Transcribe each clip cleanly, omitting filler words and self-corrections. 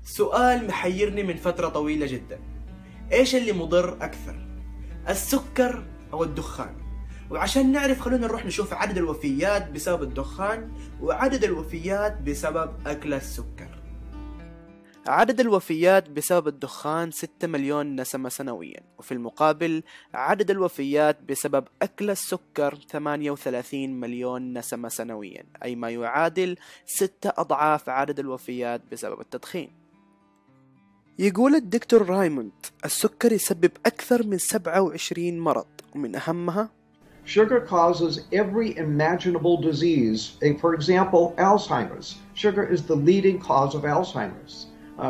سؤال محيرني من فترة طويلة جدا. ايش اللي مضر اكثر، السكر او الدخان؟ وعشان نعرف خلونا نروح نشوف عدد الوفيات بسبب الدخان وعدد الوفيات بسبب اكل السكر. عدد الوفيات بسبب الدخان 6 مليون نسمة سنويا، وفي المقابل عدد الوفيات بسبب أكل السكر 38 مليون نسمة سنويا، أي ما يعادل 6 أضعاف عدد الوفيات بسبب التدخين. يقول الدكتور رايموند السكر يسبب أكثر من 27 مرض، ومن أهمها Sugar causes every imaginable disease. For example, Alzheimer's. Sugar is the leading cause of Alzheimer's.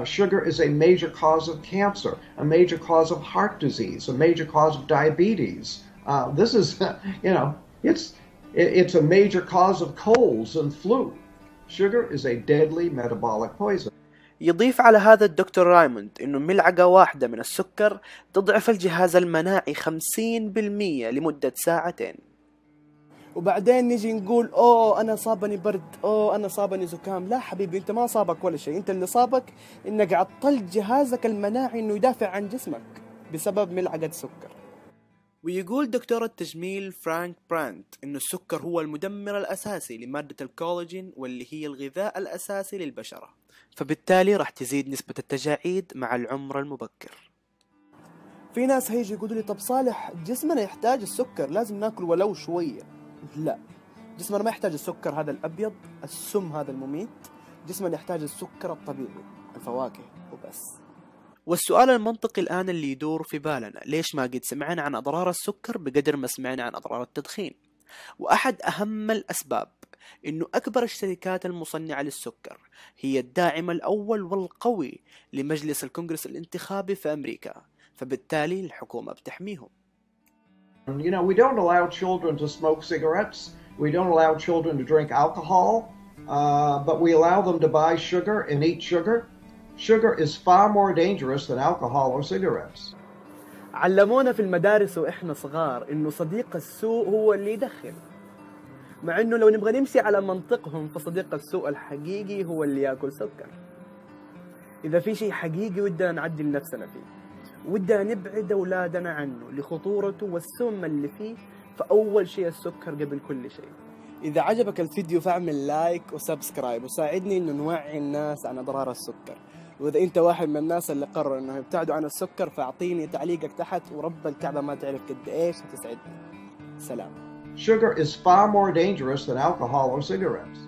Sugar is a major cause of cancer, a major cause of heart disease, a major cause of diabetes. This is, it's a major cause of colds and flu. Sugar is a deadly metabolic poison. يضيف على هذا الدكتور رايموند إنه ملعقة واحدة من السكر تضعف الجهاز المناعي 50% لمدة ساعتين. وبعدين نيجي نقول أنا صابني برد، أنا صابني زكام. لا حبيبي، أنت ما صابك ولا شيء، أنت اللي صابك إنك عطلت جهازك المناعي إنه يدافع عن جسمك بسبب ملعقة سكر. ويقول دكتور التجميل فرانك براند إنه السكر هو المدمر الأساسي لمادة الكولاجين، واللي هي الغذاء الأساسي للبشرة، فبالتالي راح تزيد نسبة التجاعيد مع العمر المبكر. في ناس هيجي يقولوا لي طب صالح، جسمنا يحتاج السكر، لازم ناكل ولو شوية. لا، جسمنا ما يحتاج السكر هذا الأبيض السم هذا المميت، جسمنا يحتاج السكر الطبيعي، الفواكه وبس. والسؤال المنطقي الآن اللي يدور في بالنا، ليش ما قد سمعنا عن أضرار السكر بقدر ما سمعنا عن أضرار التدخين؟ وأحد أهم الأسباب إنه أكبر الشركات المصنعة للسكر هي الداعم الأول والقوي لمجلس الكونغرس الانتخابي في أمريكا، فبالتالي الحكومة بتحميهم. We don't allow children to smoke cigarettes. We don't allow children to drink alcohol, but we allow them to buy sugar and eat sugar. Sugar is far more dangerous than alcohol or cigarettes. علمونا في المدارس وإحنا صغار إنه صديق السوء هو اللي يدخن، مع إنه لو نبغى نمشي على منطقهم فصديق السوء الحقيقي هو اللي يأكل سكر. إذا في شيء حقيقي ودنا نعدل نفسنا فيه، ودنا نبعد أولادنا عنه لخطورته والسم اللي فيه، فأول شيء السكر قبل كل شيء. إذا عجبك الفيديو فاعمل لايك وسبسكرايب وساعدني إنه نوعي الناس عن أضرار السكر. وإذا أنت واحد من الناس اللي قرروا إنه يبتعدوا عن السكر فأعطيني تعليقك تحت، ورب الكعبة ما تعرف قد إيش هتسعدني. سلام. Sugar is far more dangerous than alcohol or cigarettes.